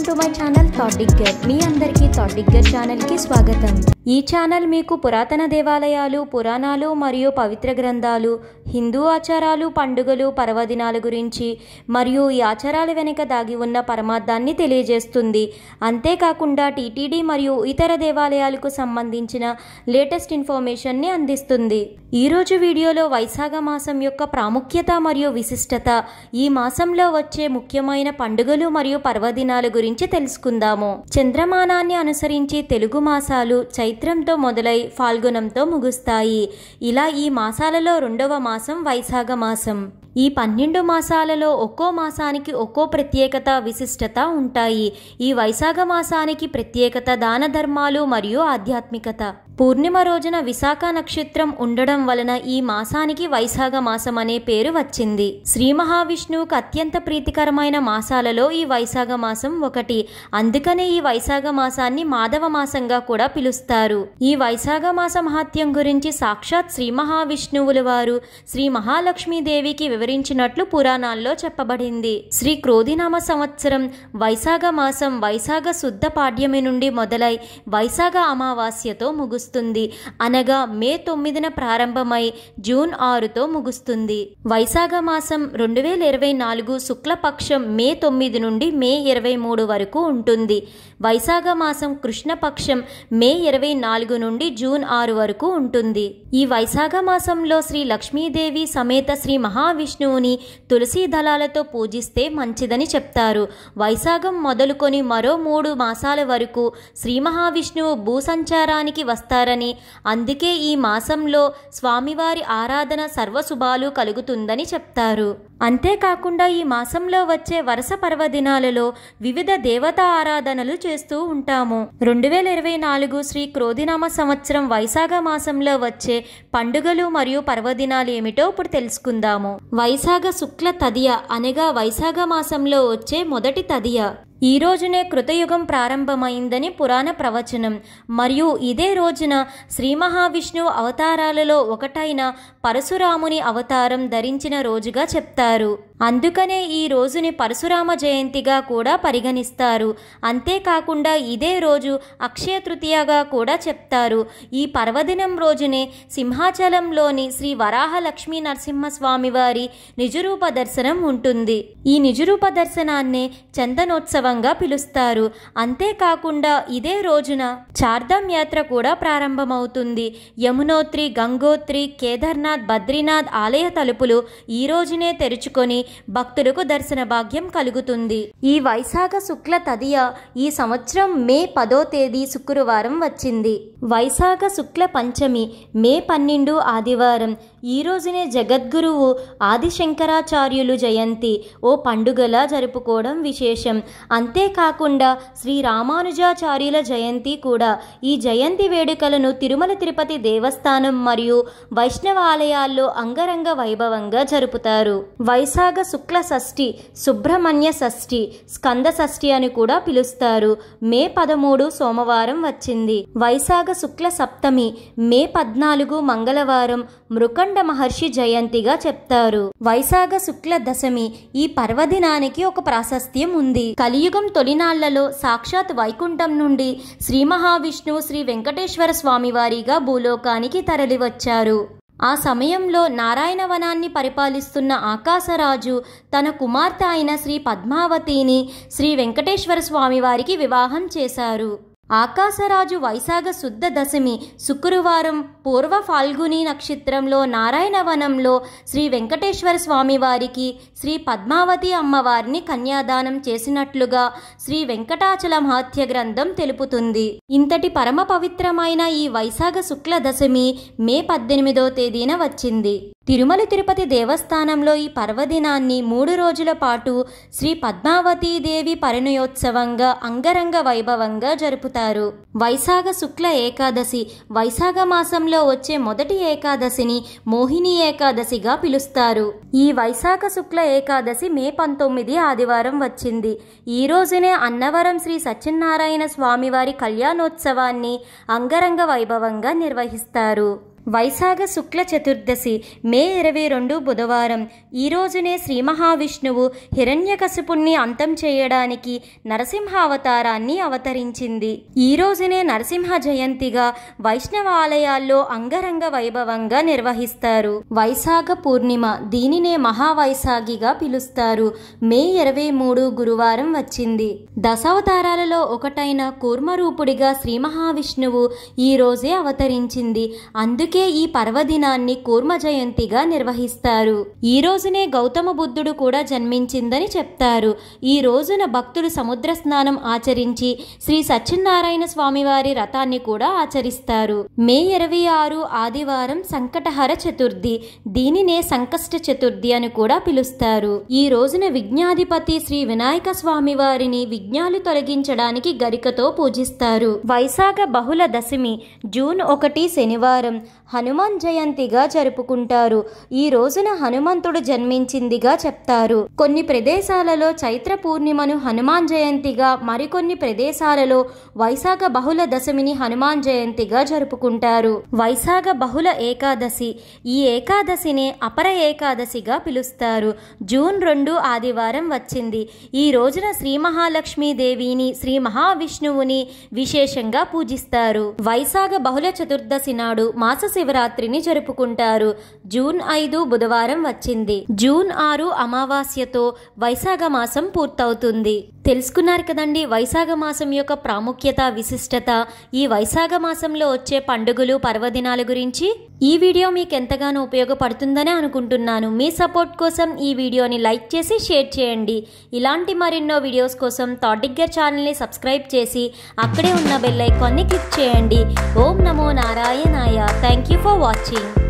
To my channel thought digger. మీ అందరికీ thought digger ఛానల్కి స్వాగతం. ఈ ఛానల్ మీకు పురాతన దేవాలయాలు, పురాణాలు మరియు పవిత్ర గ్రంథాలు, హిందూ ఆచారాలు, పండుగలు, పర్వదినాల గురించి మరియు ఈ ఆచారాల వెనుక దాగి ఉన్న పరమార్థాన్ని తెలియజేస్తుంది. అంతేకాకుండా టీటీడీ మరియు ఇతర దేవాలయాలకు సంబంధించిన లేటెస్ట్ ఇన్ఫర్మేషన్ని అందిస్తుంది. ఈరోజు వీడియోలో వైశాఖ మాసం యొక్క ప్రాముఖ్యత మరియు విశిష్టత, ఈ మాసంలో వచ్చే ముఖ్యమైన పండుగలు మరియు పర్వదినాల గురించి తెలుసుకుందాము. చంద్రమానాన్ని అనుసరించి తెలుగు మాసాలు చైత్రంతో మొదలై ఫాల్గుణంతో ముగుస్తాయి. ఇలా ఈ మాసాలలో రెండవ మాసం వైశాఖ మాసం. ఈ 12 మాసాలలో ఒక్కో మాసానికి ఒక్కో ప్రత్యేకత, విశిష్టత ఉంటాయి. ఈ వైశాఖ మాసానికి ప్రత్యేకత దాన ధర్మాలు మరియు ఆధ్యాత్మికత. పూర్ణిమ రోజున విశాఖ నక్షత్రం ఉండడం వలన ఈ మాసానికి వైశాఖ మాసం అనే పేరు వచ్చింది. శ్రీ మహావిష్ణువుకు అత్యంత ప్రీతికరమైన మాసాలలో ఈ వైశాఖ మాసం ఒకటి. అందుకనే ఈ వైశాఖ మాసాన్ని మాధవ మాసంగా కూడా పిలుస్తారు. ఈ వైశాఖ మాస మహాత్యం గురించి సాక్షాత్ శ్రీ మహావిష్ణువుల వారు శ్రీ మహాలక్ష్మీదేవికి వివరించినట్లు పురాణాల్లో చెప్పబడింది. శ్రీ క్రోధినామ సంవత్సరం వైశాఖ మాసం వైశాఖ శుద్ధ పాడ్యమి నుండి మొదలై వైశాఖ అమావాస్యతో ముగుస్తుంది. అనగా మే 9న ప్రారంభమై జూన్ 6తో ముగుస్తుంది. వైశాఖ మాసం 2024 శుక్లపక్షం మే 9 నుండి మే 23 వరకు ఉంటుంది. వైశాఖ మాసం కృష్ణపక్షం మే 24 నుండి జూన్ 6 వరకు ఉంటుంది. ఈ వైశాఖ మాసంలో శ్రీ లక్ష్మీదేవి సమేత శ్రీ మహావిష్ణువుని తులసి దళాలతో పూజిస్తే మంచిదని చెప్తారు. వైశాఖం మొదలుకొని మరో 3 మాసాల వరకు శ్రీ మహావిష్ణువు భూసంచారానికి వస్తారని, అందుకే ఈ మాసంలో స్వామివారి ఆరాధన సర్వశుభాలు కలుగుతుందని చెప్తారు. అంతేకాకుండా ఈ మాసంలో వచ్చే వరుస పర్వదినాలలో వివిధ దేవతా ఆరాధనలు చేస్తూ ఉంటాము. 2024 శ్రీ క్రోధినామ సంవత్సరం వైశాఖ మాసంలో వచ్చే పండుగలు మరియు పర్వదినాలు ఏమిటో ఇప్పుడు తెలుసుకుందాము. వైశాఖ శుక్ల తదియ అనగా వైశాఖ మాసంలో వచ్చే మొదటి తదియ. ఈ రోజునే కృతయుగం ప్రారంభమైందని పురాణ ప్రవచనం. మరియు ఇదే రోజున శ్రీ మహావిష్ణువు అవతారాలలో ఒకటైన పరశురాముని అవతారం ధరించిన రోజుగా చెప్తారు. అందుకనే ఈ రోజుని పరశురామ జయంతిగా కూడా పరిగణిస్తారు. అంతేకాకుండా ఇదే రోజు అక్షయ తృతీయగా కూడా చెప్తారు. ఈ పర్వదినం రోజునే సింహాచలంలోని శ్రీ వరాహ లక్ష్మీ నరసింహస్వామి వారి నిజరూప దర్శనం ఉంటుంది. ఈ నిజరూప దర్శనాన్నే చందనోత్సవంగా పిలుస్తారు. అంతేకాకుండా ఇదే రోజున చార్ధాం యాత్ర కూడా ప్రారంభమవుతుంది. యమునోత్రి, గంగోత్రి, కేదార్నాథ్, బద్రీనాథ్ ఆలయ తలుపులు ఈ రోజునే తెరుచుకొని భక్తులకు దర్శన భాగ్యం కలుగుతుంది. ఈ వైశాఖ శుక్ల తదియ ఈ సంవత్సరం మే 10వ తేదీ శుక్రవారం వచ్చింది. వైశాఖ శుక్ల పంచమి మే 12 ఆదివారం. ఈ రోజునే జగద్గురువు ఆదిశంకరాచార్యులు జయంతి ఓ పండుగలా జరుపుకోవడం విశేషం. అంతేకాకుండా శ్రీ రామానుజాచార్యుల జయంతి కూడా. ఈ జయంతి వేడుకలను తిరుమల తిరుపతి దేవస్థానం మరియు వైష్ణవ ఆలయాల్లో అంగరంగ వైభవంగా జరుపుతారు. వైశాఖ శుక్ల షష్ఠి, సుబ్రహ్మణ్య షష్ఠి, స్కంద షష్ఠి అని కూడా పిలుస్తారు. మే 13 సోమవారం వచ్చింది. వైశాఖ శుక్ల సప్తమి మే 14 మంగళవారం మృకండ మహర్షి జయంతిగా చెప్తారు. వైశాఖ శుక్ల దశమి ఈ పర్వదినానికి ఒక ప్రాశస్త్యం ఉంది. కలియుగం తొలినాళ్లలో సాక్షాత్ వైకుంఠం నుండి శ్రీ మహావిష్ణువు శ్రీ వెంకటేశ్వర స్వామి వారిగా భూలోకానికి తరలివచ్చారు. ఆ సమయంలో నారాయణవనాన్ని పరిపాలిస్తున్న ఆకాశరాజు తన కుమార్తె అయిన శ్రీ పద్మావతిని శ్రీ వెంకటేశ్వర స్వామి వారికి వివాహం చేశారు. ఆకాశరాజు వైశాఖ శుద్ధ దశమి శుక్రవారం పూర్వ ఫాల్గుని నక్షత్రంలో నారాయణవనంలో శ్రీ వెంకటేశ్వర స్వామి వారికి శ్రీ పద్మావతి అమ్మవారిని కన్యాదానం చేసినట్లుగా శ్రీ వెంకటాచల మహాత్య గ్రంథం తెలుపుతుంది. ఇంతటి పరమ పవిత్రమైన ఈ వైశాఖ శుక్ల దశమి మే 18వ తేదీన వచ్చింది. తిరుమల తిరుపతి దేవస్థానంలో ఈ పర్వదినాన్ని 3 రోజుల పాటు శ్రీ పద్మావతీదేవి పరిణయోత్సవంగా అంగరంగ వైభవంగా జరుపుతారు. వైశాఖ శుక్ల ఏకాదశి వైశాఖ మాసంలో వచ్చే మొదటి ఏకాదశిని మోహిని ఏకాదశిగా పిలుస్తారు. ఈ వైశాఖ శుక్ల ఏకాదశి మే 19 ఆదివారం వచ్చింది. ఈ రోజునే అన్నవరం శ్రీ సత్యనారాయణ స్వామివారి కళ్యాణోత్సవాన్ని అంగరంగ వైభవంగా నిర్వహిస్తారు. వైశాఖ శుక్ల చతుర్దశి మే 22 బుధవారం. ఈ రోజునే శ్రీ మహావిష్ణువు హిరణ్యకశిపుణ్ణి అంతం చేయడానికి నరసింహ అవతారాన్ని అవతరించింది. ఈ రోజునే నరసింహ జయంతిగా వైష్ణవ ఆలయాల్లో అంగరంగ వైభవంగా నిర్వహిస్తారు. వైశాఖ పూర్ణిమ, దీనినే మహావైశాఖిగా పిలుస్తారు. మే 23 గురువారం వచ్చింది. దశావతారాలలో ఒకటైన కూర్మరూపుడిగా శ్రీ మహావిష్ణువు ఈ రోజే అవతరించింది. అందుకే ఈ పర్వదినాన్ని కూర్మ జయంతిగా నిర్వహిస్తారు. ఈ రోజునే గౌతమ బుద్ధుడు కూడా జన్మించిందని చెప్తారు. ఈ రోజున భక్తులు సముద్ర స్నానం ఆచరించి శ్రీ సత్యనారాయణ స్వామివారి రథాన్ని కూడా ఆచరిస్తారు. మే 26 ఆదివారం సంకటహర చతుర్థి, దీనినే సంకష్ట చతుర్థి అని కూడా పిలుస్తారు. ఈ రోజున విఘ్నాధిపతి శ్రీ వినాయక స్వామి వారిని విఘ్నాలు తొలగించడానికి గరికతో పూజిస్తారు. వైశాఖ బహుళ దశమి జూన్ 1 శనివారం హనుమాన్ జయంతిగా జరుపుకుంటారు. ఈ రోజున హనుమంతుడు జన్మించిందిగా చెప్తారు. కొన్ని ప్రదేశాలలో చైత్ర పూర్ణిమను హనుమాన్ జయంతిగా, మరికొన్ని ప్రదేశాలలో వైశాఖ బహుళ దశమిని హనుమాన్ జయంతిగా జరుపుకుంటారు. వైశాఖ బహుళ ఏకాదశి, ఈ ఏకాదశినే అపర ఏకాదశిగా పిలుస్తారు. జూన్ 2 ఆదివారం వచ్చింది. ఈ రోజున శ్రీ మహాలక్ష్మీదేవిని, శ్రీ మహావిష్ణువుని విశేషంగా పూజిస్తారు. వైశాఖ బహుళ చతుర్దశి నాడు మాస శివరాత్రిని జరుపుకుంటారు. జూన్ 5 బుధవారం వచ్చింది. జూన్ 6 అమావాస్యతో వైశాఖ మాసం పూర్తవుతుంది. తెలుసుకున్నారు కదండి వైశాఖ మాసం యొక్క ప్రాముఖ్యత, విశిష్టత, ఈ వైశాఖ మాసంలో వచ్చే పండుగలు, పర్వదినాల గురించి. ఈ వీడియో మీకు ఎంతగానో ఉపయోగపడుతుందని అనుకుంటున్నాను. మీ సపోర్ట్ కోసం ఈ వీడియోని లైక్ చేసి షేర్ చేయండి. ఇలాంటి మరెన్నో వీడియోస్ కోసం థాట్ డిగ్గర్ ఛానల్ని సబ్స్క్రైబ్ చేసి అక్కడే ఉన్న బెల్ ఐకాన్ని క్లిక్ చేయండి. ఓం నమో నారాయణాయ. Thank you for watching.